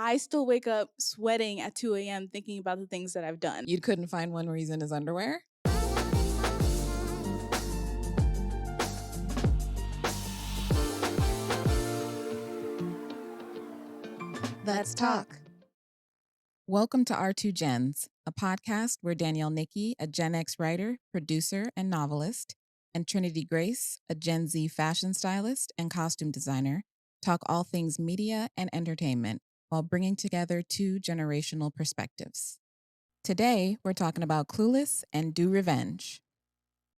I still wake up sweating at 2 a.m. thinking about the things that I've done. You couldn't find one where he's in his underwear? Let's talk. Welcome to Our Two Gens, a podcast where Danielle Nicki, a Gen X writer, producer, and novelist, and Trinity Grace, a Gen Z fashion stylist and costume designer, talk all things media and entertainment while bringing together two generational perspectives. Today, we're talking about Clueless and Do Revenge.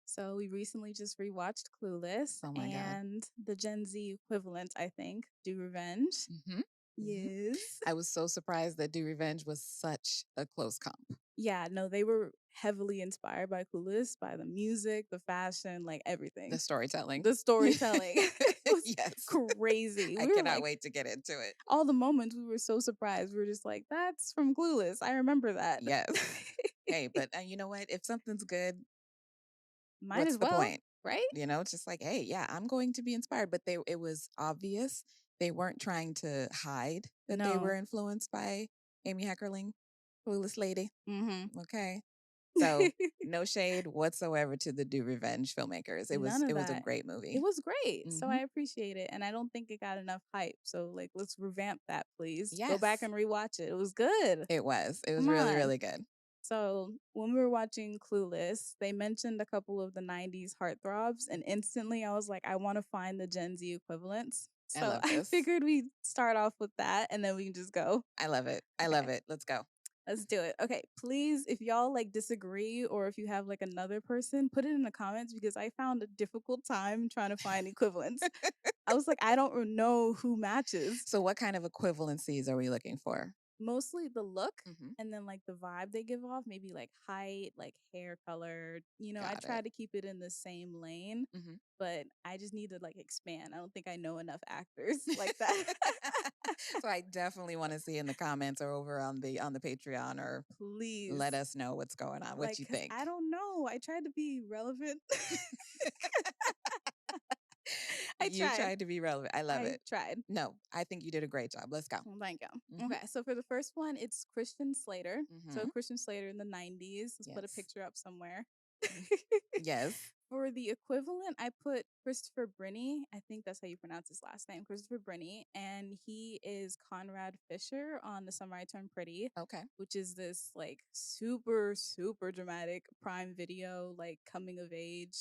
So we recently just rewatched Clueless Oh my God. and the Gen Z equivalent, I think, Do Revenge. Mm-hmm. Yes. I was so surprised that Do Revenge was such a close comp. Yeah, no, they were heavily inspired by Clueless, by the music, the fashion, like everything. The storytelling. The storytelling. It was Yes. crazy. I We were cannot like, wait to get into it. all the moments we were so surprised. We were just like, that's from Clueless. I remember that. Yes. Hey, but you know what? If something's good, Might what's as the well, point? right? You know, it's just like, hey, yeah, I'm going to be inspired. But it was obvious. They weren't trying to hide that they were No. influenced by Amy Heckerling, Clueless Lady. Mm-hmm. Okay. So no shade whatsoever to the Do Revenge filmmakers. It was None of a that. great movie. It was great. So Mhm. I appreciate it. And I don't think it got enough hype. So like let's revamp that, please. Go back Yes. and rewatch it. It was good. It was Come really, on. really good. So when we were watching Clueless, they mentioned a couple of the 90s heartthrobs, and instantly I was like, I want to find the Gen Z equivalents. I So love I this. figured we'd start off with that and then we can just go. I love it. I love it. Let's go. Let's do it. Okay, please, if y'all like disagree or if you have like another person, put it in the comments because I found a difficult time trying to find equivalents. I was like, I don't know who matches. So what kind of equivalencies are we looking for? Mostly the look Mhm. and then like the vibe they give off, maybe like height, like hair color. You know, I Got try it. to keep it in the same lane, Mhm. but I just need to like expand. I don't think I know enough actors like that. So I definitely want to see in the comments or over on the Patreon, or Please. let us know what's going on, what Like, you 'cause think. I don't know. I tried to be relevant. I You tried. tried to be relevant. I love I it. tried. No, I think you did a great job. Let's go. Well, thank you. Mhm. Okay, so for the first one, it's Christian Slater. So Mhm. Christian Slater in the 90s. Let's put a Yes. picture up somewhere. Yes. For the equivalent, I put Christopher Brinney. I think that's how you pronounce his last name, Christopher Brinney. And he is Conrad Fisher on The Summer I Turned Pretty, Okay. which is this like super, super dramatic Prime Video, like coming of age,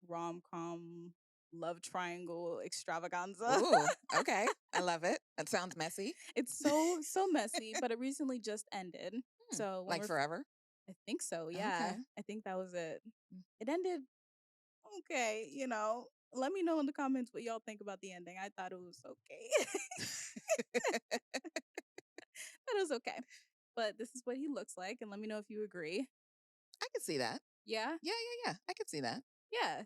rom-com, love triangle extravaganza. Ooh, okay. I love it. That sounds messy. It's so messy, but it recently just ended. So when Like forever? I think so, yeah. Okay. I think that was it. Mm. It ended okay, you know. Let me know in the comments what y'all think about the ending. I thought it was okay. Thought it was okay. But this is what he looks like, and let me know if you agree. I could see that. Yeah? Yeah. I could see that. Yeah.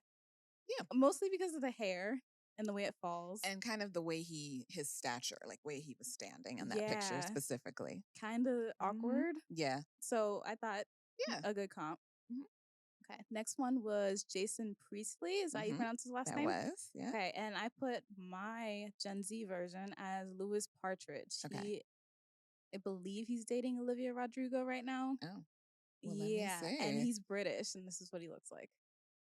Yeah. Mostly because of the hair and the way it falls. And kind of the way his stature, like way he was standing in that picture Yeah. specifically. Kind of awkward. Yeah. So I thought Yeah. a good comp. Mhm. Okay. Next one was Jason Priestley. Is that how you Mhm. pronounce his last That name? was, yeah. Okay. And I put my Gen Z version as Louis Partridge. Okay. I believe he's dating Olivia Rodrigo right now. Oh. Well, let me Yeah. And see. he's British, and this is what he looks like.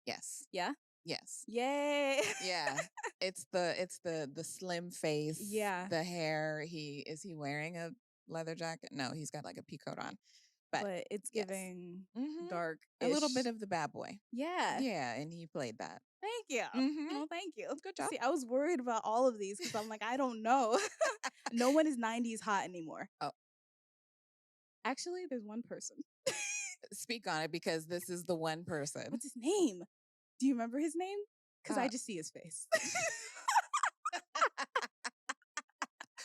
Yes. Yeah? Yes. Yay. Yeah. It's the slim face. Yeah. The hair. Is he wearing a leather jacket? No, he's got like a pea coat on. But it's yes. giving Mhm. dark. A little bit of the bad boy. Yeah. Yeah, and he played that. Thank you. Mhm. Oh, thank you. Good job. See, I was worried about all of these because I'm like, I don't know. No one is 90s hot anymore. Oh. Actually, there's one person. Speak on it, because this is the one person. What's his name? Do you remember his name? Because I Uh, just see his face.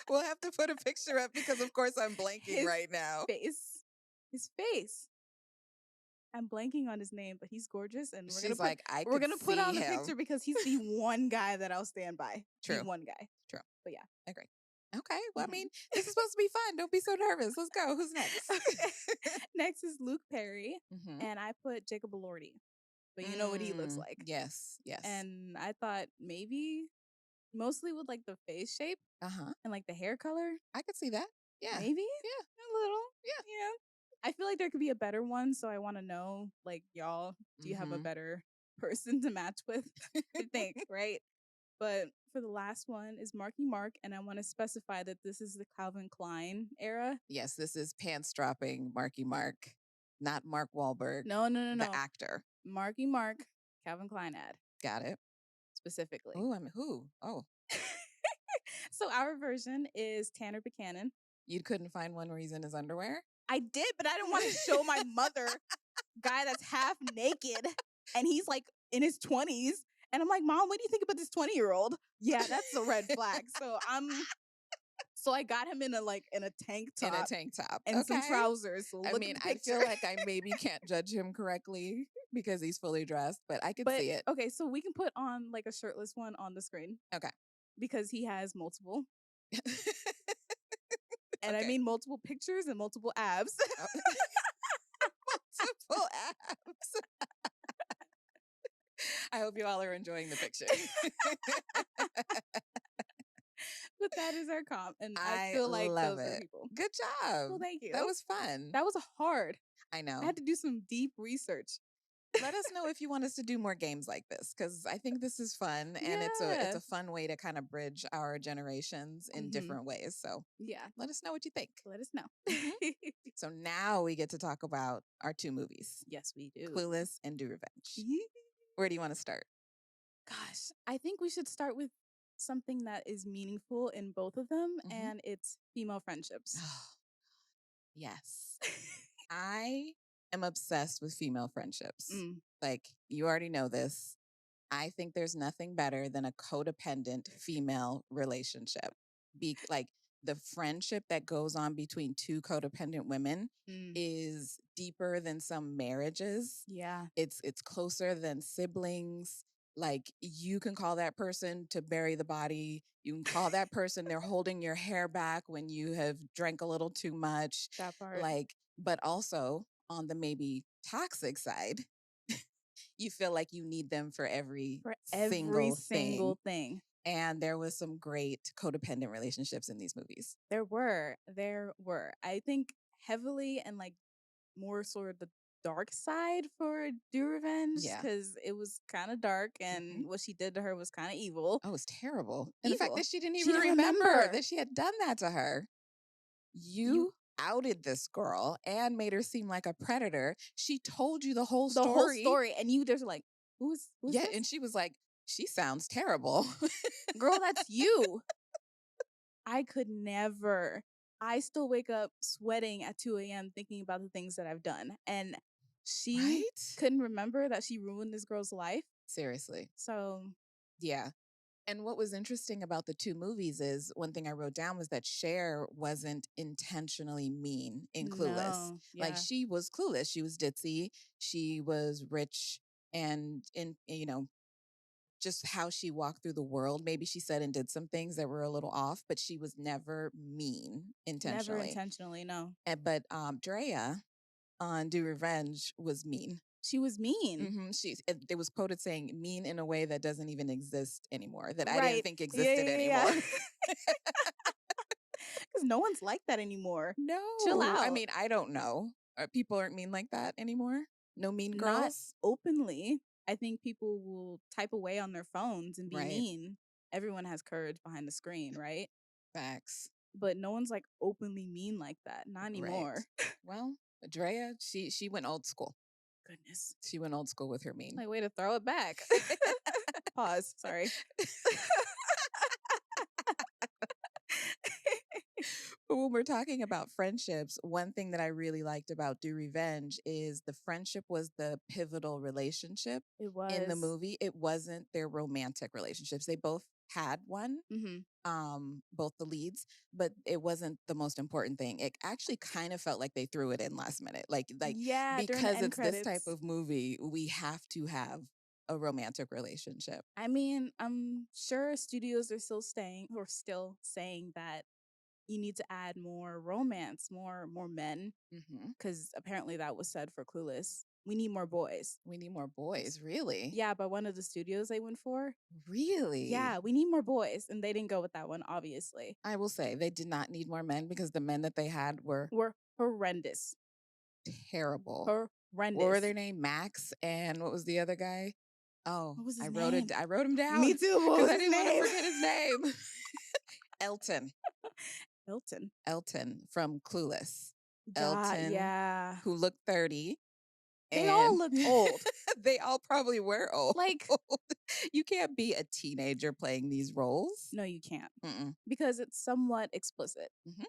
We'll have to put a picture up because, of course, I'm blanking right now. His face. I'm blanking on his name, but he's gorgeous, and we're gonna put on a picture because he's the one guy that I'll stand by. True. The one guy. True. But yeah. Agree. Okay. Well, Mhm. I mean, this is supposed to be fun. Don't be so nervous. Let's go. Who's next? Okay. Next is Luke Perry, Mhm. and I put Jacob Elordi. But you know what he looks like. Yes. And I thought maybe mostly with like the face shape Uh-huh. and like the hair color. I could see that. Yeah. Maybe Yeah. a little. Yeah. Yeah. I feel like there could be a better one, so I want to know, like, y'all, do you have a Mm-hmm. better person to match with? I think, right? But for the last one is Marky Mark, and I want to specify that this is the Calvin Klein era. Yes, this is pants dropping Marky Mark, not Mark Wahlberg, No, no, no, the no. actor. Marky Mark, Calvin Klein ad Got it. specifically. Ooh, I'm who? Oh, So our version is Tanner Buchanan. you couldn't find one where he's in his underwear? I did, but I didn't want to show my mother guy that's half naked and he's like in his 20s. And I'm like, Mom, what do you think about this 20-year-old? Yeah, that's a red flag. So I got him in a tank top In a tank top. and some Okay. trousers. So I look mean, at the I picture. feel like I maybe can't judge him correctly because he's fully dressed, but I could But see it. okay, so we can put on like a shirtless one on the screen Okay. because he has multiple. And I Okay. mean multiple pictures and multiple abs. Oh. Multiple abs. I hope you all are enjoying the picture. But that is our comp. And I I feel like love those are it. people. Good job. Well, thank you. That was fun. That was hard. I I know. had to do some deep research. Let us know if you want us to do more games like this because I think this is fun and it's Yeah. a fun way to kind of bridge our generations in Mhm. different ways. So Yeah. let us know what you think. Let us know. Mhm. So now we get to talk about our two movies, Yes, we do. Clueless and Do Revenge. Yee. Where do you want to start? Gosh, I think we should start with something that is meaningful in both of them, Mhm. and it's female friendships. Oh, yes. I am obsessed with female friendships. Mm. Like, you already know this. I think there's nothing better than a codependent female relationship. Like the friendship that goes on between two codependent women Mm. is deeper than some marriages. Yeah. It's closer than siblings. Like you can call that person to bury the body. You can call that person they're holding your hair back when you have drank a little too much. That part. Like, but also on the maybe toxic side, you feel like you need them for every For every single single thing. thing. And there was some great codependent relationships in these movies. There were. I think heavily and like more sort of the dark side for Do Revenge Yeah. because it was kind of dark and what she did to her was kind of evil. Oh, it was terrible. And the fact Evil. that she didn't She even didn't remember remember. that she had done that to her. You outed this girl and made her seem like a predator. She told you the whole The story. whole story, and you just like, who's Yeah, this? and she was like, she sounds terrible. Girl, that's you. I could never. I still wake up sweating at 2 a.m. thinking about the things that I've done. And she Right? couldn't remember that she ruined this girl's life. Seriously. So, Yeah. And what was interesting about the two movies is one thing I wrote down was that Cher wasn't intentionally mean in Clueless. no. Like Yeah. she was clueless. She was ditzy. She was rich and just how she walked through the world. Maybe she said and did some things that were a little off, but she was never mean Never intentionally. intentionally, no. But Drea on Do Revenge was mean. She was mean. It was quoted saying mean in a way that doesn't even exist anymore, that I didn't Right. think Yeah, existed yeah, anymore. Because no one's like that anymore. No. Chill out. I mean, I don't know. People aren't mean like that anymore. No mean Not girls. openly. I think people will type away on their phones and be Right. mean. Everyone has courage behind the screen, right? Facts. But no one's like openly mean like that. Not anymore. Right. Well, Drea, she went old school. Goodness. She went old school with her mean. Like, way to throw it back. Pause. Sorry. But when we're talking about friendships, one thing that I really liked about Do Revenge is the friendship was the pivotal relationship It was. in the movie. It wasn't their romantic relationships. They both had one, both the leads, but it wasn't the most important thing. It actually kind of felt like they threw it in last minute. Yeah, during the because end it's this type credits. of movie, we have to have a romantic relationship. I mean, I'm sure studios are still saying that you need to add more romance, more men, because apparently that was said for Clueless. We Need More Boys. We Need More Boys, really? Yeah, by one of the studios they went for. Really? Yeah, We Need More Boys, and they didn't go with that one, obviously. I will say they did not need more men because the men that they had were Horrendous. terrible. What Horrendous. were their name? Max and what was the other guy? Oh, What was his I name? wrote him down. Me too. What was I his didn't want to name? forget his name. Elton. Hilton. Elton from Clueless. God, Elton, yeah. who looked 30. They all and look old. They all probably were old. Like, you can't be a teenager playing these roles. no, you can't. Mm-mm. Because it's somewhat explicit. Mhm.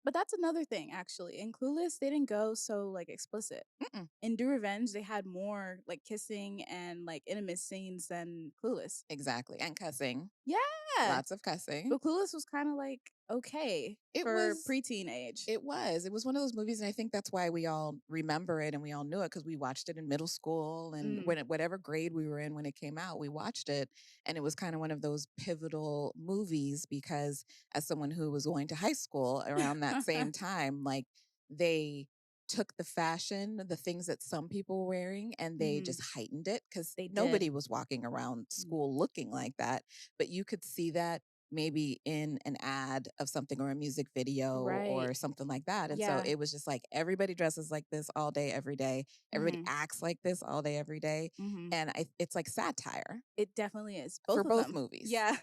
But that's another thing, actually. In Clueless, they didn't go so like explicit. Mm-mm. In Do Revenge, they had more like kissing and like intimate scenes than Clueless. Exactly. And cussing. Yeah. Lots of cussing. But Clueless was kind of like okay for preteen age. It was one of those movies, and I think that's why we all remember it and we all knew it because we watched it in middle school and whatever grade we were in when it came out, we watched it, and it was kind of one of those pivotal movies because as someone who was going to high school around that same time, like they took the fashion, the things that some people were wearing, and they just heightened it because nobody was walking around school looking like that, but you could see that maybe in an ad of something or a music video or something like that. And so it was just like everybody dresses like this all day, every day. Everybody acts like this all day, every day. And it's like satire. It definitely is. For Both of both them. movies. Yeah.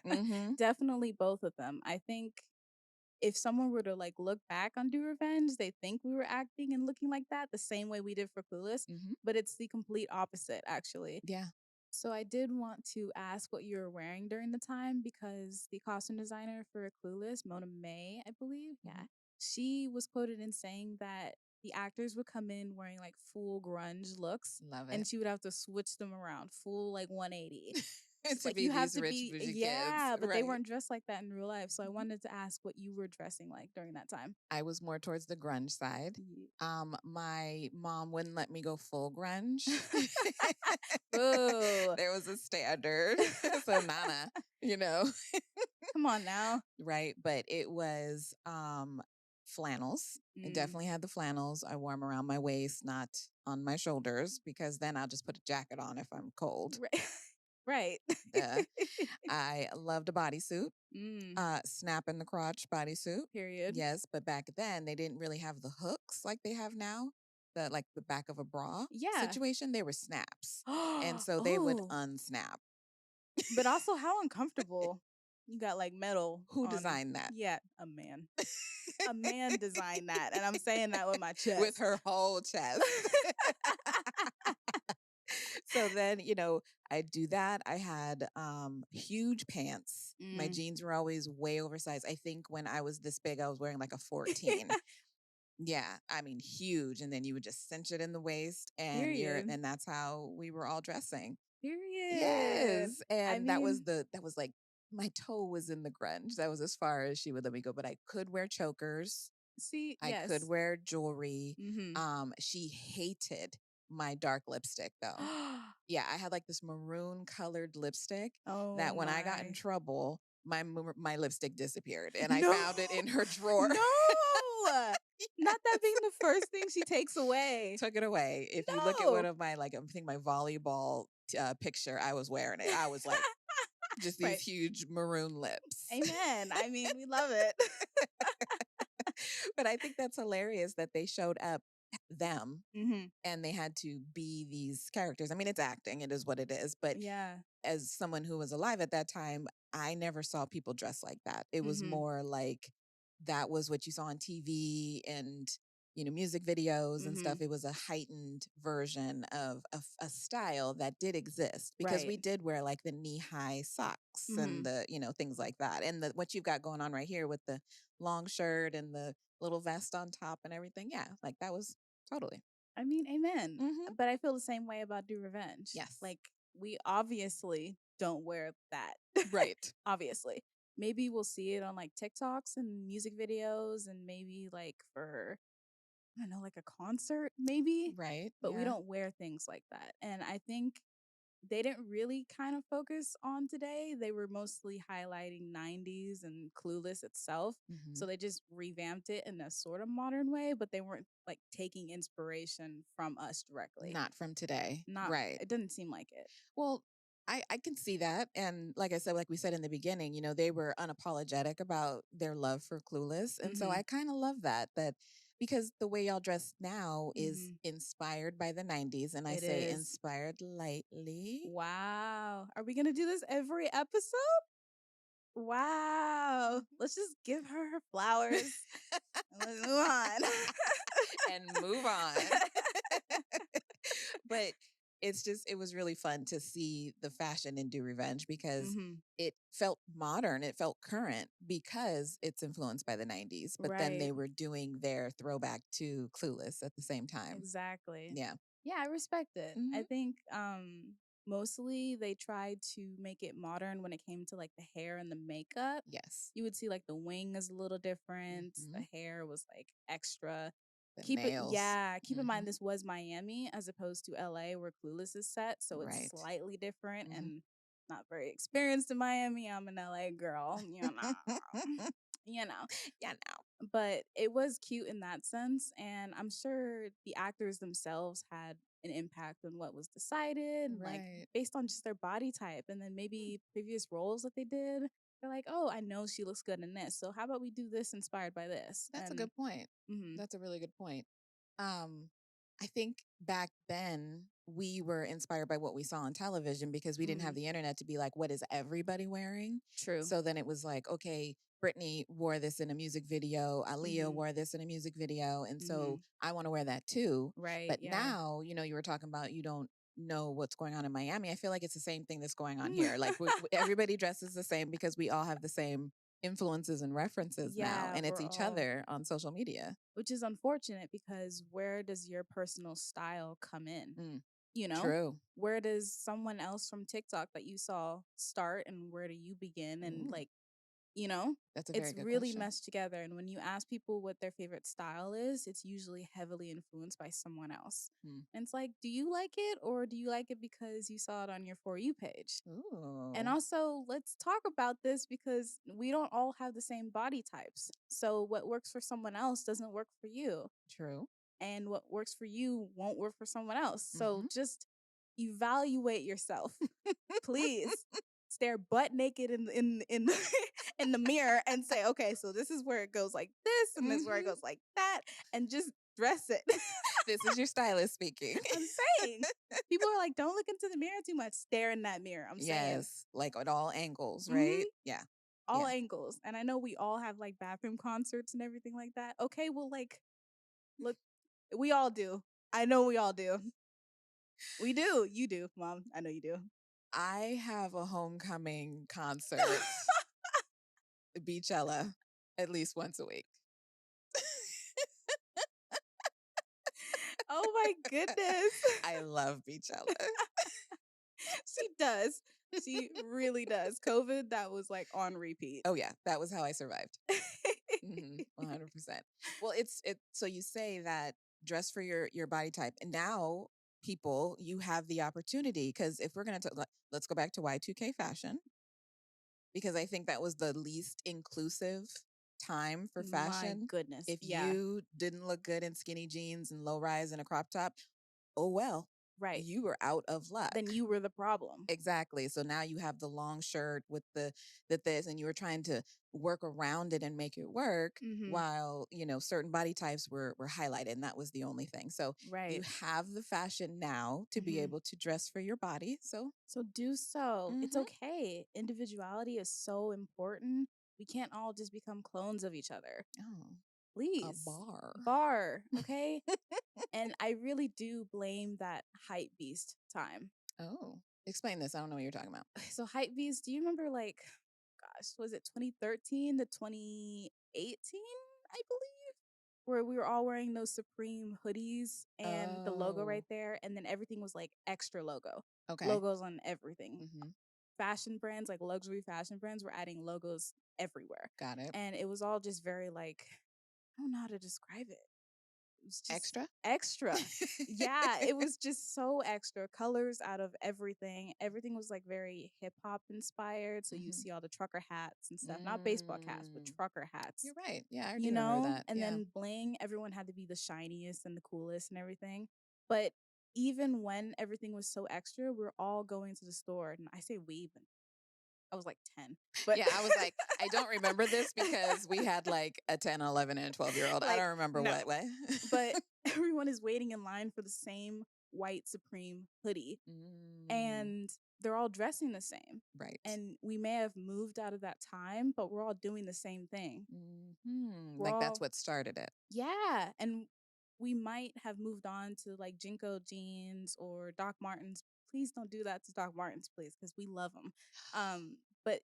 Definitely both of them. I think if someone were to like look back on Do Revenge, they think we were acting and looking like that the same way we did for Clueless. But it's the complete opposite, actually. Yeah. So I did want to ask what you were wearing during the time because the costume designer for Clueless, Mona May, I believe, she was quoted in saying that the actors would come in wearing like full grunge looks. Love it. And she would have to switch them around, full like 180. to like be you have these to rich be, bougie yeah, kids. but Right. they weren't dressed like that in real life. So I wanted to ask what you were dressing like during that time. I was more towards the grunge side. My mom wouldn't let me go full grunge. Boo. There was a standard. So Nana, you know. Come on now. Right. But it was flannels. I definitely had the flannels. I wore them around my waist, not on my shoulders, because then I'll just put a jacket on if I'm cold. Right. I loved a bodysuit. Snap in the crotch bodysuit. Period. Yes, but back then they didn't really have the hooks like they have now. Like the back of a bra situation, they were snaps. And so they would unsnap. But also how uncomfortable. You got like metal. Who designed that? Yeah, a man. A man designed that. And I'm saying that with my chest. With her whole chest. So then, I'd do that. I had huge pants. My jeans were always way oversized. I think when I was this big, I was wearing like a 14. Yeah, I mean huge. And then you would just cinch it in the waist and and that's how we were all dressing. Period. Yes. And that was like my toe was in the grunge. That was as far as she would let me go. But I could wear chokers. See, I could wear jewelry. She hated my dark lipstick though. Yeah, I had like this maroon colored lipstick that when I got in trouble, my lipstick disappeared and I found it in her drawer. No. Not that being the first thing she takes away. Took it away. If you look at one of my, like, I think my volleyball picture, I was wearing it. I was like, just these huge maroon lips. Amen. I mean, we love it. But I think that's hilarious that they showed up them and they had to be these characters. I mean, it's acting. It is what it is. But as someone who was alive at that time, I never saw people dressed like that. It was more like that was what you saw on TV and, music videos and stuff. It was a heightened version of a style that did exist because we did wear like the knee-high socks and the, things like that. And what you've got going on right here with the long shirt and the little vest on top and everything. Yeah, like that was totally. I mean, amen. But I feel the same way about Do Revenge. Yes. Like we obviously don't wear that. Right. Obviously. Maybe we'll see it on like TikToks and music videos and maybe like for, I don't know, like a concert maybe. Right. But we don't wear things like that. And I think they didn't really kind of focus on today. They were mostly highlighting 90s and Clueless itself. Mhm. So they just revamped it in a sort of modern way, but they weren't like taking inspiration from us directly. Not from today. Not, Right. it doesn't seem like it. Well, I can see that. And like I said, like we said in the beginning, they were unapologetic about their love for Clueless. And so Mm-hmm. I kind of love that because the way y'all dress now is Mm-hmm. inspired by the 90s. And I It say is. inspired lightly. Wow. Are we going to do this every episode? Wow. Let's just give her flowers and let's move on. And move on. But it was really fun to see the fashion in Do Revenge because Mm-hmm. it felt modern, it felt current because it's influenced by the 90s, but then Right. they were doing their throwback to Clueless at the same time. Exactly. Yeah. Yeah, I respect it. I Hmm. think mostly they tried to make it modern when it came to like the hair and the makeup. Yes. You would see like the wing is a little different, the Hmm. hair was like extra. The Keep it nails. yeah, keep in mind Hmm. this was Miami as opposed to LA where Clueless is set, so it's Right. slightly different Hmm. and not very experienced in Miami. I'm an LA girl, you know. You know. Yeah, now. But it was cute in that sense, and I'm sure the actors themselves had an impact on what was decided, like Right. based on just their body type, and then maybe previous roles that they did. They're like, oh, I know she looks good in this, so how about we do this inspired by this? That's a And good point. mhm, That's a really good point. Um, I think back then we were inspired by what we saw on television because we didn't have mhm, the internet to be like, what is everybody wearing? true, So then it was like, okay, Britney wore this in a music video, Aaliyah mhm, wore this in a music video. And so mhm, I want to wear that too. right, But yeah. now, you were talking about you don't know what's going on in Miami. I feel like it's the same thing that's going on here. Like everybody dresses the same because we all have the same influences and references now, Yeah, and it's we're each all, other on social media. which is unfortunate because where does your personal style come in? Mm, You know, true. where does someone else from TikTok that you saw start and where do you begin? And Ooh, like, you know, that's a very it's good really question. meshed together. And when you ask people what their favorite style is, it's usually heavily influenced by someone else. Hmm. And it's like, do you like it or do you like it because you saw it on your For You page? And Ooh, also, let's talk about this because we don't all have the same body types. So, what works for someone else doesn't work for you true. and what works for you won't work for someone else. So Hmm. just evaluate yourself, please. Stare butt naked in the, in the mirror and say, okay, so this is where it goes like this, and this is where it Hmm. goes like that, and just dress it. This is your stylist speaking. I'm saying, people are like, don't look into the mirror too much. Stare in that mirror. I'm saying, Yes, like at all angles, hmm right? Yeah, all yeah. angles. And I know we all have like bathroom concerts and everything like that. Okay, well, like, look, we all do. I know we all do. We do. You do, mom. I know you do. I have a homecoming concert, Beachella, at least once a week. Oh my goodness. I love Beachella. She does. She really does. COVID, that was like on repeat. Oh yeah, that was how I survived. 100%. Well, so you say that dress for your body type, and now people you have the opportunity because if we're gonna let's go back to Y2K fashion because I think that was the least inclusive time for My fashion. goodness. If Yeah. you didn't look good in skinny jeans and low rise and a crop top, oh well, Right. you were out of Then luck. you were the problem. Exactly. So now you have the long shirt with the this, and you were trying to work around it and make it work Mm-hmm. while, certain body types were highlighted, and that was the only thing. So you Right. have the fashion now to be Mm-hmm. able to dress for your body. So So do so. It's mhm. okay. Individuality is so important. We can't all just become clones of each other. Oh, a Please. bar. Bar. Okay. And I really do blame that hype beast time. Oh, explain this. I don't know what you're talking about. So hype beast, do you remember like gosh, was it 2013 to 2018, I believe? Where we were all wearing those Supreme hoodies and the logo right Oh, there, and then everything was like extra logo. okay. Logos on everything. Hmm. Fashion brands, like luxury fashion brands, were adding logos everywhere. Got it. And it was all just very like, I don't know how to describe it. was just Extra? extra. Yeah, it was just so extra. Colors out of everything. Everything was like very hip hop inspired. So you Mhm. see all the trucker hats and stuff, not baseball caps, but Mm. trucker hats. You're right. Yeah, I do You remember know? that. And Yeah. then bling, everyone had to be the shiniest and the coolest and everything. But even when everything was so extra, we're all going to the store. And I say we, but I was like 10. But Yeah, I was like, I don't remember this because we had like a 10, 11, and a 12-year-old. I like, don't remember no. what. But everyone is waiting in line for the same white Supreme hoodie. Mm, And they're all dressing the same. right. And we may have moved out of that time, but we're all doing the same thing. We're Like that's all, what started it. yeah. And we might have moved on to like Jinko jeans or Doc Martens. Please don't do that to Doc Martens, please, because we love them. But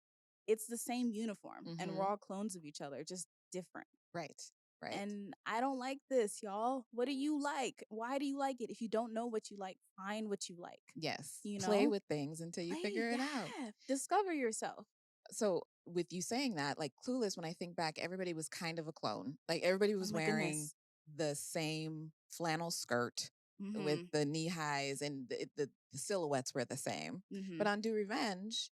it's the same uniform and we're Mm-hmm. all clones of each other, just different. Right. Right. And I don't like this, y'all. What do you like? Why do you like it? If you don't know what you like, find what you like. Yes. You Play know? with things until you Play, figure it out. yeah. Discover yourself. So with you saying that, like Clueless, when I think back, everybody was kind of a clone. Like everybody Oh was my wearing goodness. the same flannel skirt with Mm-hmm. the knee highs, and the silhouettes were the same. Mm-hmm. But on Do Revenge,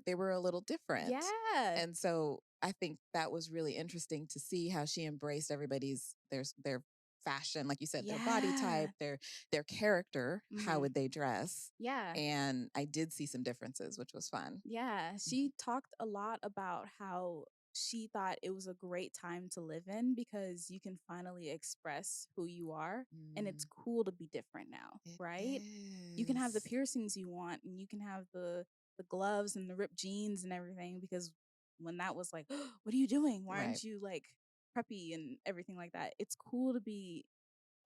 they were a little different. Yeah. And so I think that was really interesting to see how she embraced everybody's their fashion, like you said, their body Yeah. type, their character, how Mm-hmm. would they dress. Yeah. And I did see some differences, which was fun. Yeah. She talked a lot about how she thought it was a great time to live in because you can finally express who you are and it's Mm, cool to be different now, it right? You can have the is. piercings you want and you can have the gloves and the ripped jeans and everything because when that was like, what are you doing? Why Right. aren't you like preppy and everything like that? It's cool to be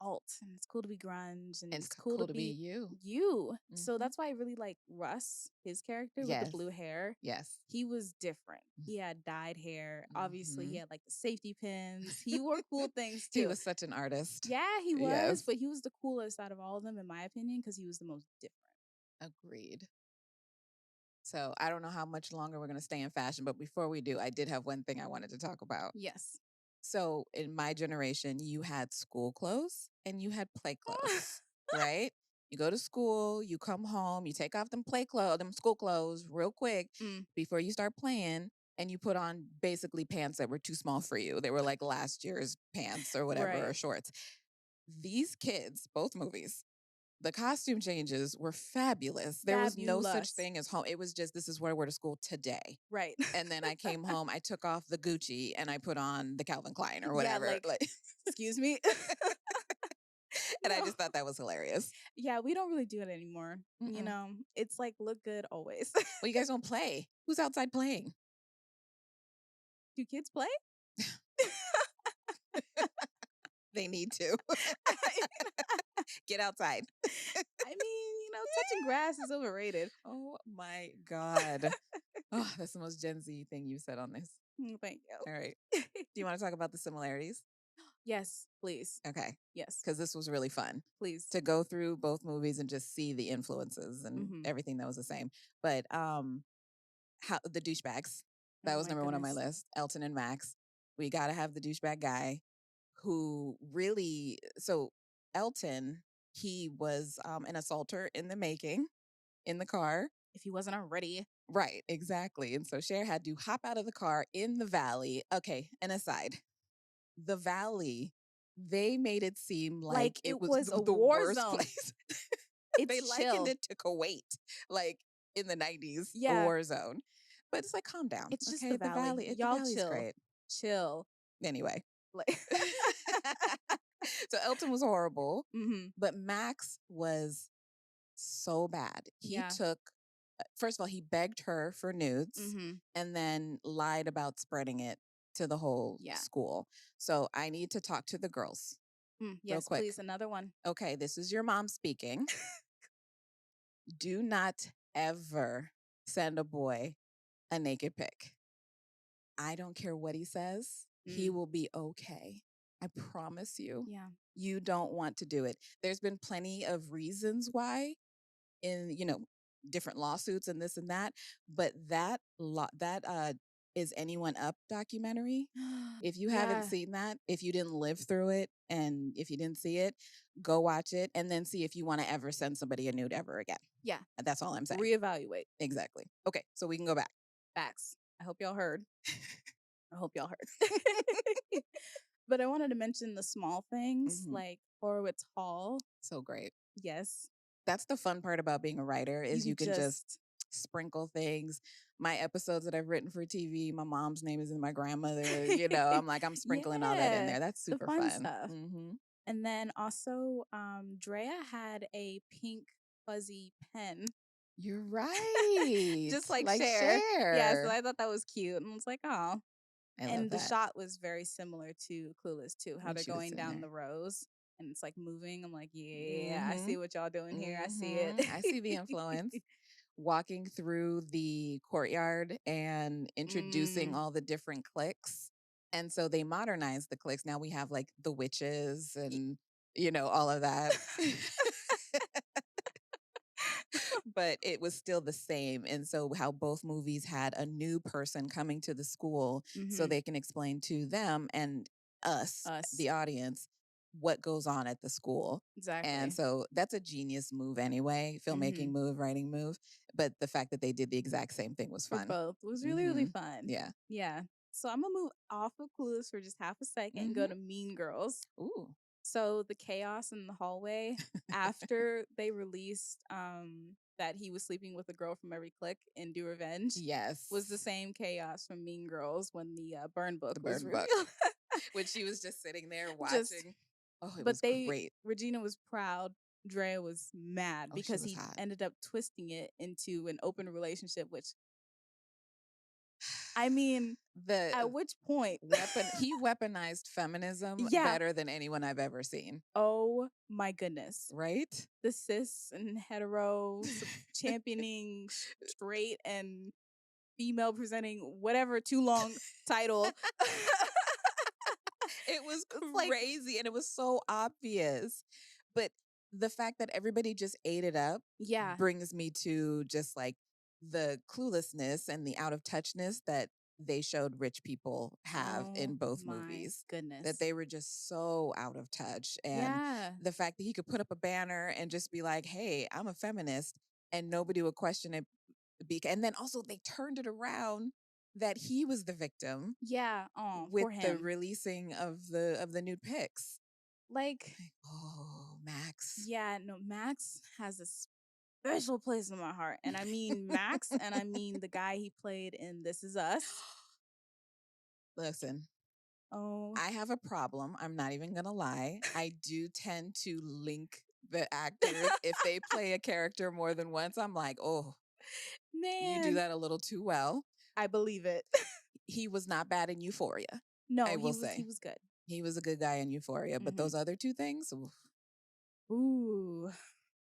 alt and it's cool to be grunge and And it's cool to cool to be be you. you. So Hmm. that's why I really like Russ, his character with the Yes. blue hair. Yes. He was different. He had dyed hair. Obviously, he Hmm. had like the safety pins. He wore cool things He too. was such an artist. Yeah, he was, Yes. but he was the coolest out of all of them, in my opinion, because he was the most different. Agreed. So I don't know how much longer we're going to stay in fashion, but before we do, I did have one thing I wanted to talk about. Yes. So in my generation, you had school clothes and you had play clothes, right? You go to school, you come home, you take off them school clothes real quick Mm, before you start playing, and you put on basically pants that were too small for you. They were like last year's pants or whatever, or right. shorts. These kids, both movies, the costume changes were fabulous. There was no such Fabulous. thing as home. It was just, this is what I wear to school today. Right. And then I came home, I took off the Gucci and I put on the Calvin Klein or Yeah, whatever. like, excuse me. And I No. just thought that was hilarious. Yeah, we don't really do it anymore. You Mm-mm. know, it's like look good always. Well, you guys don't play. Who's outside playing? Do kids play? They need to. Get outside. I mean, touching grass is overrated. Oh my God. Oh, that's the most Gen Z thing you said on this. Thank All you. right. Do you want to talk about the similarities? Yes, please. Okay. Yes, Because this was really fun please. to go through both movies and just see the influences and Hmm. everything that was the same. But how the douchebags. That Oh was my number one on my goodness. list. Elton and Max. We got to have the douchebag guy who really, so Elton, he was an assaulter in the making in the car. If he wasn't already, Right, exactly. And so Cher had to hop out of the car in the valley. Okay, an aside. The valley, they made it seem like like it it was was a the war worst zone. place. They It's likened chill. it to Kuwait, like in the 90s, a Yeah, war zone. But it's like, calm down. it's just Okay, the valley. the Y'all valley's chill, great. chill. Anyway. Like, So Elton was horrible, hmm, but Max was so bad. He yeah, took, first of all, he begged her for nudes hmm, and then lied about spreading it to the whole yeah. school. So I need to talk to the girls real Yes, quick. please. Another one. Okay, this is your mom speaking. Do not ever send a boy a naked pic. I don't care what he says. He Mm, will be okay. I promise you. yeah, You don't want to do it. There's been plenty of reasons why in, different lawsuits and this and that, but that Is Anyone Up documentary. If you haven't Yeah. seen that, if you didn't live through it, and if you didn't see it, go watch it and then see if you want to ever send somebody a nude ever again. Yeah. That's all I'm saying. Reevaluate. Exactly. Okay, so we can go back. Facts. I hope y'all heard. I hope y'all heard. But I wanted to mention the small things, Mhm. like Horowitz Hall. So great. Yes. That's the fun part about being a writer is you can just sprinkle things. My episodes that I've written for TV, my mom's name is in my grandmother. I'm like, I'm sprinkling all that in Yeah, there. That's the super fun fun. stuff. And then also, Drea had a pink fuzzy pen. You're right. Just like Like Cher. Yeah, so Cher. I thought that was cute. And I was like, oh. I love And the that. shot was very similar to Clueless too, how When they're she was going sitting down there. the rows and it's like moving. I'm like, yeah, I see what y'all doing here. I see it. I see the influence. Walking through the courtyard and introducing all the different cliques. And so they modernized the cliques. Now we have like the witches and, all of that. But it was still the same. And so how both movies had a new person coming to the school so they can explain to them and us, the audience, what goes on at the school. Exactly. And so that's a genius move anyway, filmmaking move, writing move. But the fact that they did the exact same thing was For fun. both. It was really, really fun. Yeah. Yeah. So I'm gonna move off of Clueless for just half a second and go to Mean Girls. Ooh. So the chaos in the hallway after they released that he was sleeping with a girl from every clique in Do Revenge. Yes. Was the same chaos from Mean Girls when the burn book was burn book. revealed. When she was just sitting there watching. It was great. Regina was proud. Drea was mad because was he hot. ended up twisting it into an open relationship, which I mean, at which point he weaponized feminism better than anyone I've ever seen. Oh my goodness. Right? The cis and hetero championing straight and female presenting whatever too long title. It was crazy and it was so obvious. But the fact that everybody just ate it up brings me to just like the cluelessness and the out of touchness that they showed rich people have in both movies. Goodness. That they were just so out of touch. And the fact that he could put up a banner and just be like, hey, I'm a feminist, and nobody would question it. And then also they turned it around that he was the victim. Yeah. With for him. the releasing of the nude pics. Like, oh, Max. Yeah, no, Max has a special place in my heart. And I mean Max, and I mean the guy he played in This Is Us. Listen. I have a problem. I'm not even going to lie. I do tend to link the actors. If they play a character more than once, I'm like, oh, man, you do that a little too well. I believe it. He was not bad in Euphoria. No, I will he was good. He was a good guy in Euphoria, but those other two things, ooh.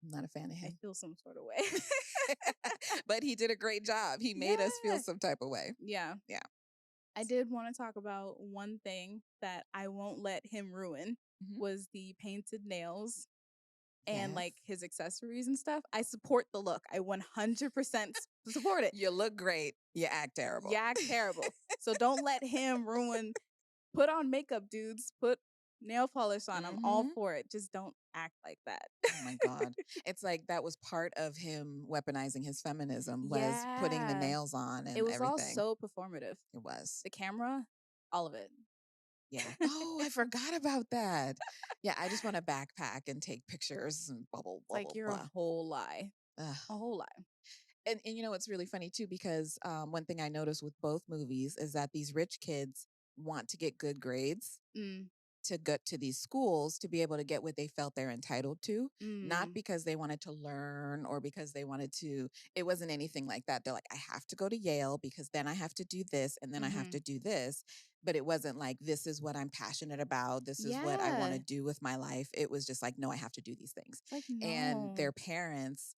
I'm not a fan of him. I feel some sort of way. But he did a great job. He made us feel some type of way. Yeah. Yeah. I did want to talk about one thing that I won't let him ruin was the painted nails and like his accessories and stuff. I support the look. I 100% support it. You look great. You act terrible. You act terrible. So don't let him ruin. Put on makeup, dudes. Put nail polish on. I'm all for it. Just don't act like that. Oh my God. It's like that was part of him weaponizing his feminism was putting the nails on and it was everything. all so performative. It was. The camera, all of it. Yeah. Oh, I forgot about that. Yeah, I just want to backpack and take pictures and bubble. Like you're a whole lie. A whole lie. And it's really funny too, because one thing I noticed with both movies is that these rich kids want to get good grades to get to these schools to be able to get what they felt they're entitled to, not because they wanted to learn or because they wanted to. It wasn't anything like that. They're like, I have to go to Yale because then I have to do this and then I have to do this. But it wasn't like, this is what I'm passionate about. This is what I want to do with my life. It was just like, no, I have to do these things. Like, no. And their parents,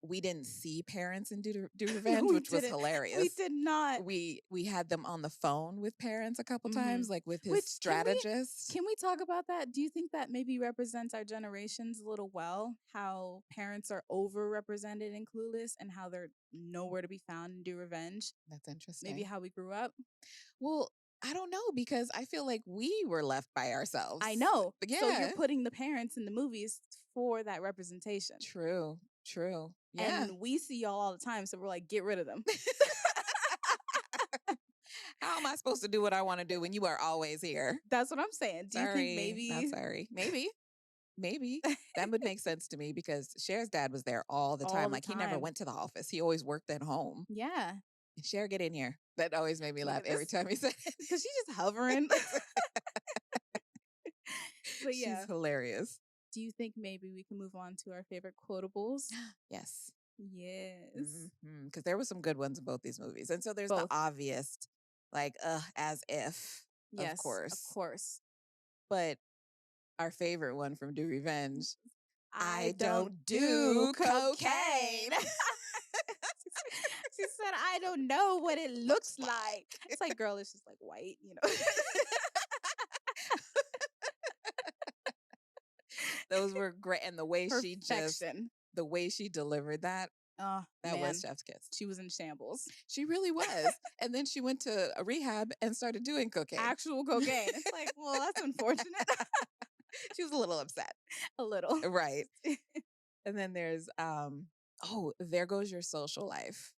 we didn't see parents in Do No, Revenge, we which was didn't. We hilarious. did not. We had them on the phone with parents a couple times, like with his Which strategist. can we talk about that? Do you think that maybe represents our generations a little well? How parents are overrepresented in Clueless and how they're nowhere to be found in Do Revenge? That's interesting. Maybe how we grew up. Well, I don't know because I feel like we were left by ourselves. I know. Yeah. So you're putting the parents in the movies for that representation. True. Yeah. And we see y'all all the time, so we're like, get rid of them. How am I supposed to do what I want to do when you are always here? That's what I'm saying. Do you think maybe? Not sorry. Maybe. That would make sense to me because Cher's dad was there all the time. He never went to the office. He always worked at home. Yeah. Cher, get in here. That always made me laugh every time he said it. Because she's just hovering. But yeah. She's hilarious. Do you think maybe we can move on to our favorite quotables? Yes. Yes. Because there were some good ones in both these movies. And so there's the obvious, like, as if, yes, of course. Of course. But our favorite one from Do Revenge, I don't do cocaine. She said, I don't know what it looks like. It's like, girl, it's just like white, Those were great. And the way Perfection. the way she delivered that, that was chef's kiss. She was in shambles. She really was. And then she went to a rehab and started doing cocaine. Actual cocaine. It's like, well, that's unfortunate. She was a little upset. A little. Right. And then there's, There Goes Your Social Life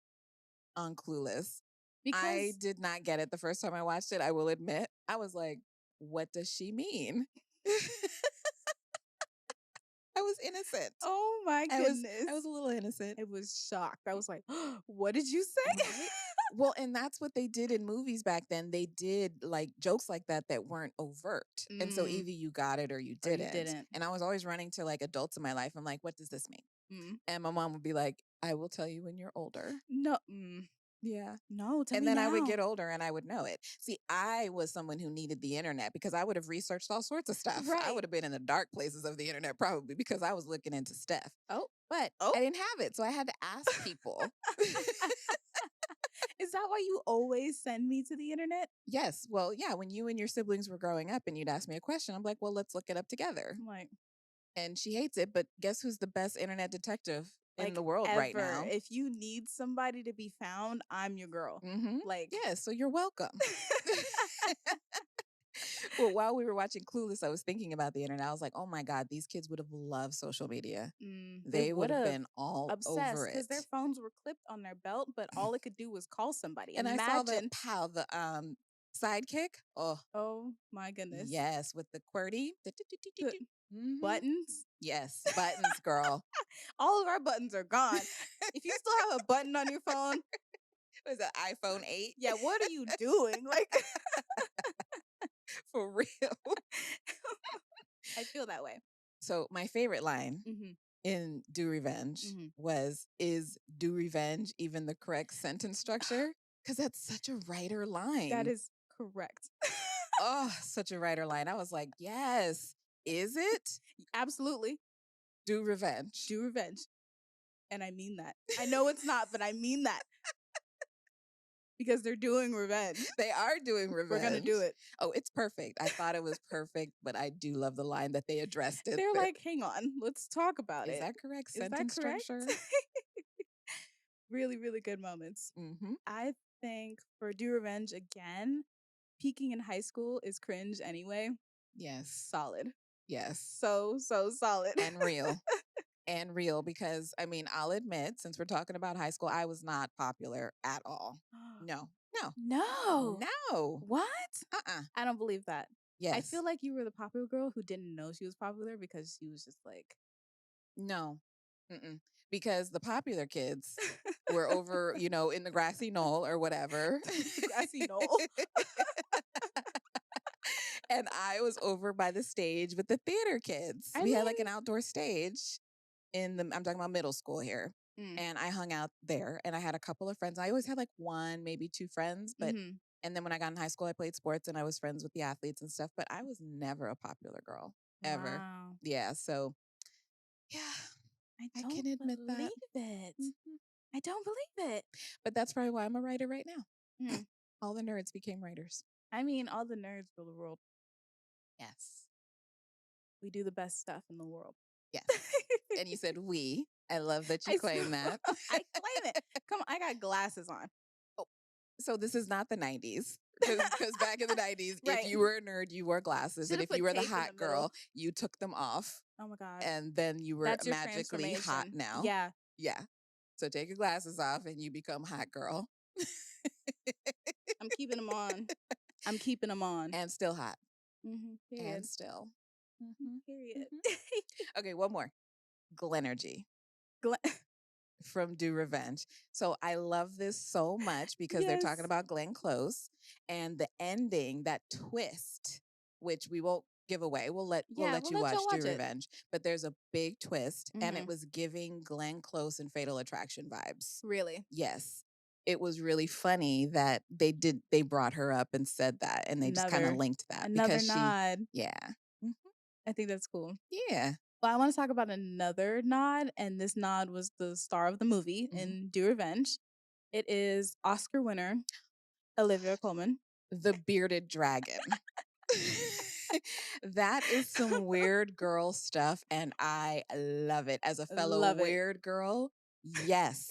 on Clueless. Because I did not get it the first time I watched it, I will admit. I was like, what does she mean? I was innocent. Oh my goodness. I was a little innocent. I was shocked. I was like, what did you say? Right? Well, and that's what they did in movies back then. They did like jokes like that weren't overt. And so either you got it or you didn't. And I was always running to like adults in my life. I'm like, what does this mean? And my mom would be like, I will tell you when you're older. No. Yeah. No, tell me then now. I would get older and I would know it. See, I was someone who needed the internet because I would have researched all sorts of stuff. Right. I would have been in the dark places of the internet probably because I was looking into stuff. But I didn't have it. So I had to ask people. Is that why you always send me to the internet? Yes. Well, yeah. When you and your siblings were growing up and you'd ask me a question, I'm like, well, let's look it up together. I'm like, and she hates it, but guess who's the best internet detective in the world right now? If you need somebody to be found, I'm your girl. Yeah, so you're welcome. Well, while we were watching Clueless, I was thinking about the internet. I was like, oh my God, these kids would have loved social media. They would have been all obsessed over it. Because their phones were clipped on their belt, but all it could do was call somebody. And I saw the pal, the sidekick. Oh my goodness. Yes, with the QWERTY. Buttons? Yes, buttons, girl. All of our buttons are gone. If you still have a button on your phone. Was it iPhone 8? Yeah, what are you doing? Like, for real. I feel that way. So my favorite line in Do Revenge was, is Do Revenge even the correct sentence structure? Because that's such a writer line. That is correct. Such a writer line. I was like, yes. Is it? Absolutely. Do Revenge. Do Revenge. And I mean that. I know it's not, but I mean that. Because they're doing revenge. They are doing revenge. We're going to do it. Oh, it's perfect. I thought it was perfect, but I do love the line that they addressed it. They're like, hang on, let's talk about it. Is that correct sentence structure? Really, really good moments. I think for Do Revenge, again, peaking in high school is cringe anyway. Yes. Solid. Yes. So solid. And real. And real, because I mean, I'll admit, since we're talking about high school, I was not popular at all. No. What? I don't believe that. Yes. I feel like you were the popular girl who didn't know she was popular because she was just like. No. Because the popular kids were over, in the grassy knoll or whatever. The grassy knoll. And I was over by the stage with the theater kids. We had like an outdoor stage I'm talking about middle school here. And I hung out there and I had a couple of friends. I always had like one, maybe two friends, but and then when I got in high school, I played sports and I was friends with the athletes and stuff, but I was never a popular girl ever. Wow. Yeah. So yeah. I don't can admit that. believe it. Mhm. I don't believe it. But that's probably why I'm a writer right now. Hmm. All the nerds became writers. I mean, all the nerds rule the world. Yes. We do the best stuff in the world. Yes. And you said we. I love that you I claim that. I claim it. Come on, I got glasses on. Oh, so this is not the 90s. Because back in the 90s, if Right. you were a nerd, you wore glasses. Should've And if put you were the tape in hot the middle. girl, you took them off. Oh my God. And then you were That's your magically hot transformation. now. Yeah. Yeah. So take your glasses off and you become hot girl. I'm keeping them on. I'm keeping them on. And still hot. Period. And still. Mhm. Period. Okay, one more. Glenergy Glen- from Do Revenge. So I love this so much because they're talking Yes. about Glenn Close and the ending, that twist, which we won't give away. We'll let you y'all watch watch Do it. Revenge. But there's a big twist, and it Mhm. was giving Glenn Close and Fatal Attraction vibes. Really. Yes. It was really funny that they brought her up and said that, and they just kind of Another- linked that Another because nod. yeah. Mhm. I think that's cool. Yeah. Well, I want to talk about another nod, and this nod was the star of the movie in Do Revenge. It is Oscar winner Olivia Colman. The bearded dragon. That is some weird girl stuff, and I love it. As a fellow Love it. weird girl, yes.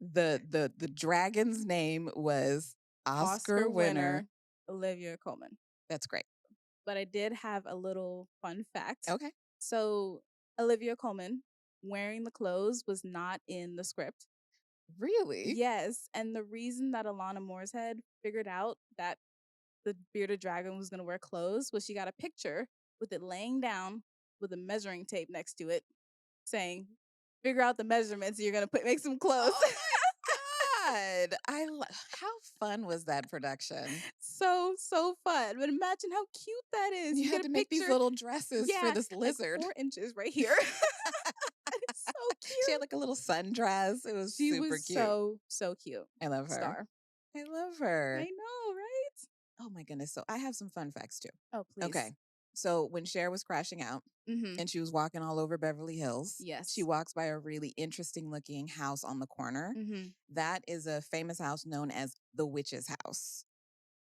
The dragon's name was Oscar winner. Olivia Colman. That's great. But I did have a little fun fact. Okay. So Olivia Colman wearing the clothes was not in the script. Really? Yes, and the reason that Alana Mooreshead figured out that the bearded dragon was going to wear clothes was she got a picture with it laying down with a measuring tape next to it saying, figure out the measurements you're going to make some clothes. Oh my God. How fun was that production? So fun. But imagine how cute that is. You get had a to make these picture- little dresses for this like lizard. 4 inches right here. It's so cute. She had like a little sundress. It was She super was cute. so cute. I love her. Star. I love her. I know, right? Oh my goodness. So I have some fun facts too. Oh, please. Okay. So when Cher was crashing out Mm-hmm. and she was walking all over Beverly Hills, Yes. she walks by a really interesting looking house on the corner. Mm-hmm. That is a famous house known as the Witch's House.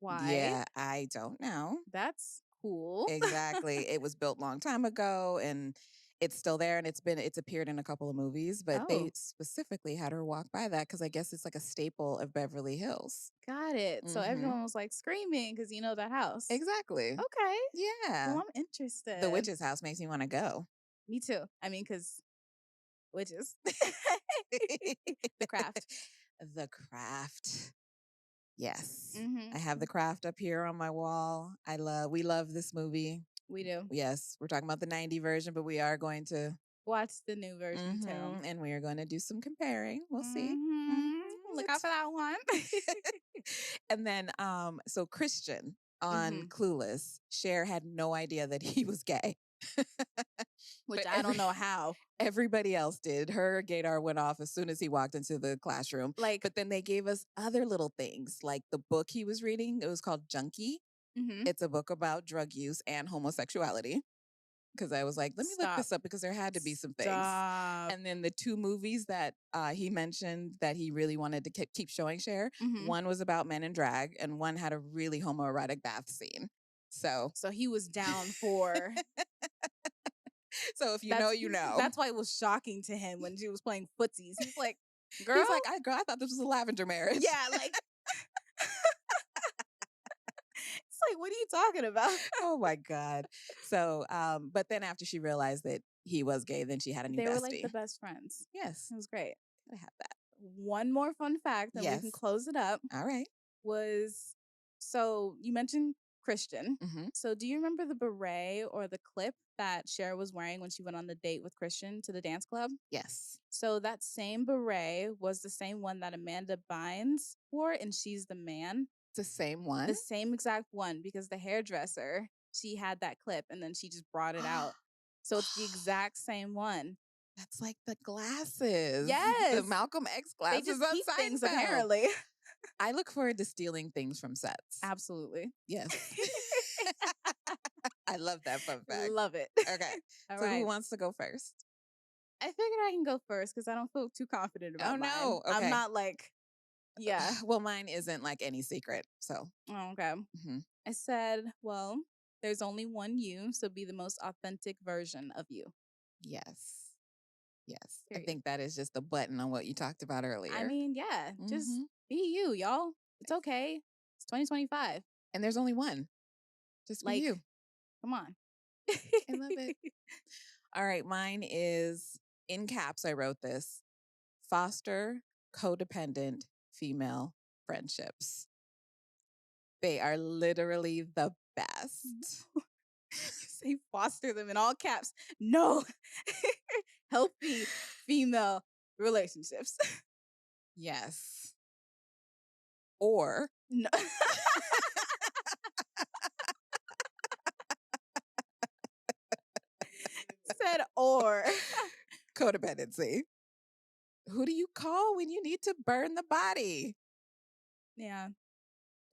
Why? Yeah, I don't know. That's cool. Exactly. It was built long time ago and it's still there, and it's appeared in a couple of movies, but Oh. they specifically had her walk by that because I guess it's like a staple of Beverly Hills. Got it. So Mhm. everyone was like screaming because you know that house. Exactly. Okay. Yeah. Well, I'm interested. The Witch's House makes me want to go. Me too. I mean, because witches. The Craft. The Craft. Yes. Mm-hmm. I have The Craft up here on my wall. We love this movie. We do. Yes, we're talking about the 90 version, but we are going to Watch the new version too. and we are going to do some comparing. We'll see. Mhm. Look out for that one. And then so Christian on Mhm. Clueless, Cher had no idea that he was gay. Which But I don't know how. Everybody else did. Her gaydar went off as soon as he walked into the classroom. Like, But then they gave us other little things, like the book he was reading. It was called Junkie. mhm. It's a book about drug use and homosexuality. Because I was like, let me look this up because there had to be some things. Stop. And then the 2 movies that he mentioned that he really wanted to keep showing Cher, Mhm. one was about men in drag and one had a really homoerotic bath scene. So he was down for. so if you know, you know. That's why it was shocking to him when she was playing footsies. He's like, girl. He's like, girl, I thought this was a lavender marriage. Yeah, like. It's like, what are you talking about? Oh my God. So, but then after she realized that he was gay, then she had a new They bestie. were like the best friends. Yes. It was great. I have that. One more fun fact, and we can Yes. close it up. All right. Was so you mentioned Christian. Mm-hmm. So do you remember the beret or the clip that Cher was wearing when she went on the date with Christian to the dance club? Yes. So that same beret was the same one that Amanda Bynes wore in She's the Man. It's the same one? The same exact one, because the hairdresser, she had that clip and then she just brought it out. So it's the exact same one. That's like the glasses. Yes. The Malcolm X glasses. They just on keep things Seinfeld. apparently. I look forward to stealing things from sets. Absolutely. Yes. I love that fun fact. Love it. Okay. All So right. who wants to go first? I figured I can go first because I don't feel too confident about Oh, mine. no. I'm Okay. not like, yeah. Well, mine isn't like any secret. So, Oh, okay. I said, well, there's only one you, so be the most authentic version of you. yes. Yes. I Period. think that is just the button on what you talked about earlier. I mean, yeah, just be you, y'all. It's okay. It's 2025. And there's only one. Just be Like, you. come on. I love it. All right. Mine is in caps. I wrote this: foster codependent female friendships. They are literally the best. Say foster them in all caps. No. Healthy female relationships. Yes. Or No. Said or. codependency. Who do you call when you need to burn the body? Yeah,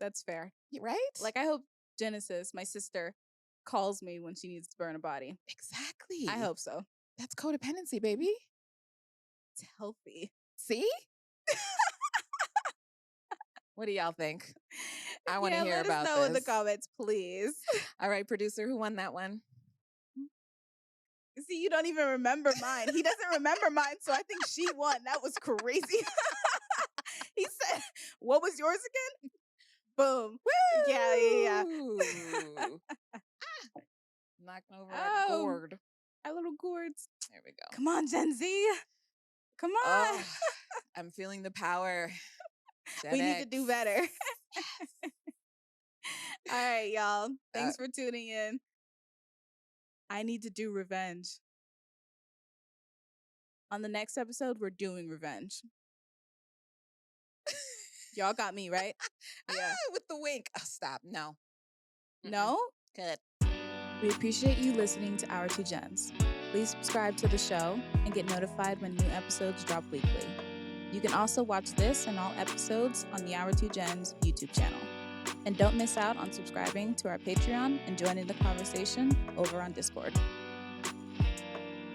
that's fair. Right? Like, I hope Genesis, my sister, calls me when she needs to burn a body. Exactly. I hope so. That's codependency, baby. It's healthy. See? What do y'all think? I want to hear let about us know in the this. comments, please. All right, producer, who won that one? See, you don't even remember mine. He doesn't remember mine, so I think she won. That was crazy. He said, what was yours again? Boom. Woo! Yeah. Knocking over our gourd. Our little gourds. There we go. Come on, Gen Z. Come on. Oh, I'm feeling the power. We need to do better. All right, y'all. Thanks for tuning in. I need to do revenge. On the next episode, we're doing revenge. Y'all got me, right? Yeah. With the wink. Oh, stop. No. No? Good. We appreciate you listening to Our Two Gems. Please subscribe to the show and get notified when new episodes drop weekly. You can also watch this and all episodes on the Our Two Gems YouTube channel. And don't miss out on subscribing to our Patreon and joining the conversation over on Discord.